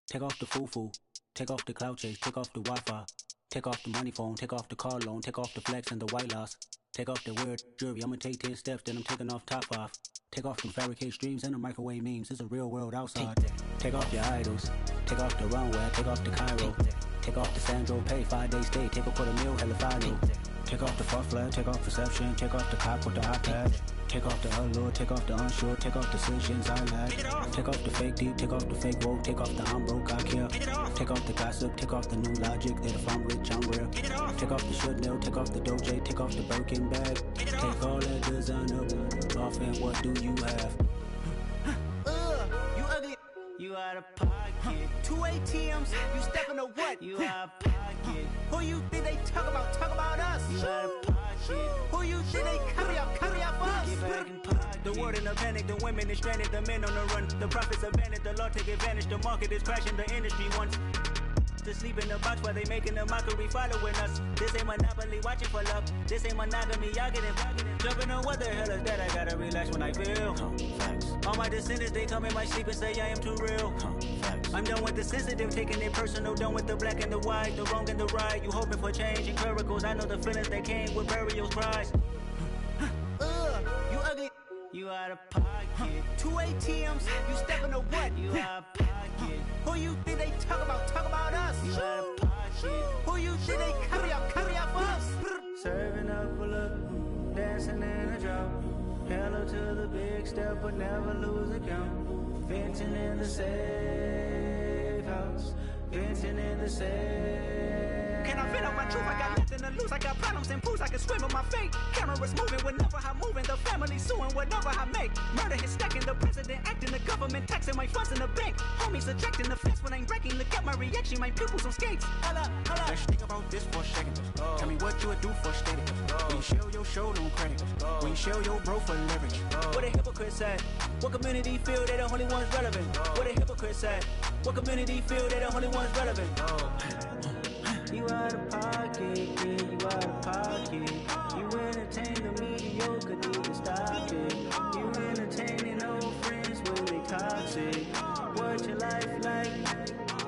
Take off the foo-foo, take off the cloud chase, take off the Wi-Fi, take off the money phone, take off the car loan, take off the flex and the white loss. Take off the weird jewelry, I'ma take 10 steps, then I'm taking off top 5. Take off them fabricate streams and the microwave memes, it's a real world outside. Take off your idols, take off the runway, take off the Cairo. Take off the Sandro pay, 5-day stay, take a quarter meal, hella final. Take off the fuck flag, take off perception, take off the cop with the iPad. Take off the allure, take off the unsure, take off decisions I lack. Take off the fake deep, take off the fake woke, take off the I'm broke, I care. Take off the gossip, take off the new logic, that if I'm rich, I'm real. Take off the should know, take off the Doja, take off the Birkin bag. Take all that designer off and what do you have? You ugly. You out of pocket. 2 ATMs, you stepping to what? You out of pocket. Who you think they talk about? Talk about us. You out of pocket. Who you think they carry out for us? Get back in pocket. The world in a panic, the women is stranded, the men on the run. The profits abandoned, the law take advantage. The market is crashing, the industry wants to sleep in the box while they making a mockery following us. This ain't monopoly, watching for love. This ain't monogamy, y'all getting jumping on what the hell is that? I gotta relax when I feel. All my descendants, they come in my sleep and say I am too real. I'm done with the sensitive, taking it personal. Done with the black and the white, the wrong and the right. You hoping for change and miracles. I know the feelings that came with burial cries. You ugly. You out of pocket. 2 ATMs, you stepping to what? You out of pocket. Who you think they talk about? Talk about us. You out of pocket. Who you think they carry out for us? Serving up a look, dancing in a drop. Hello to the big step, but never lose a count. Venting in the safe house. Venting in the safe. Can I vent out my truth? I got nothing to lose. I got problems and fools. I can swim in my fate. Cameras moving whenever I'm moving. The family suing whatever I make. Murder is stacking. The president acting. The government taxing my funds in the bank. Homies subtracting the fence when I'm breaking. Look at my reaction. My pupils on skates. Hold up. Let's think about this for a second. Tell me what you would do for status. When you show your show, no credit. When you show your bro for leverage. What a hypocrite said. What community feel they the only ones relevant? What a hypocrite said. What community feel they the only ones relevant? You out of pocket, yeah, you out of pocket. You entertain the mediocre, need to stop it. You entertaining old friends when they toxic. What your life like?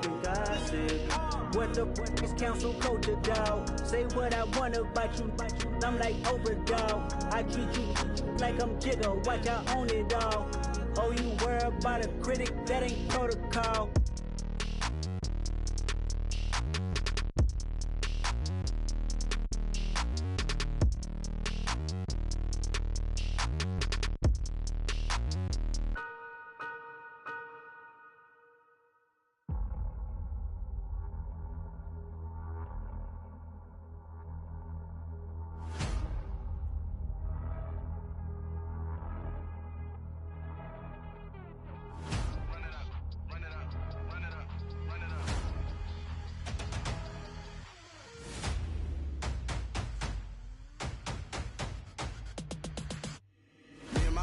The gossip. What the is council culture, dog? Say what I want about you. I'm like Oprah, dog. I treat you like I'm Jigga. Watch I own it all. Oh, you worry about a critic? That ain't protocol.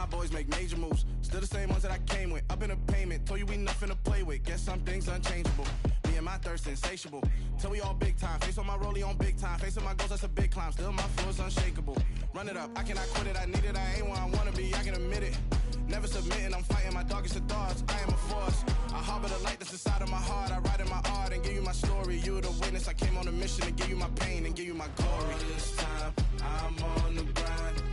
Boys make major moves, still the same ones that I came with. Up in a payment, told you we nothing to play with. Guess some things unchangeable. Me and my thirst insatiable. Till we all big time. Face on my rollie on big time. Facing my goals, that's a big climb. Still my flow is unshakable. Run it up, I cannot quit it. I need it, I ain't where I wanna be. I can admit it. Never submitting, I'm fighting my darkest of thoughts. I am a force. I harbor the light that's inside of my heart. I write in my art and give you my story. You the witness. I came on a mission to give you my pain and give you my glory. All this time, I'm on the grind.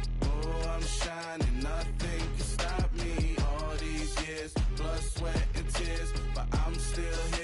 sweat and tears, but I'm still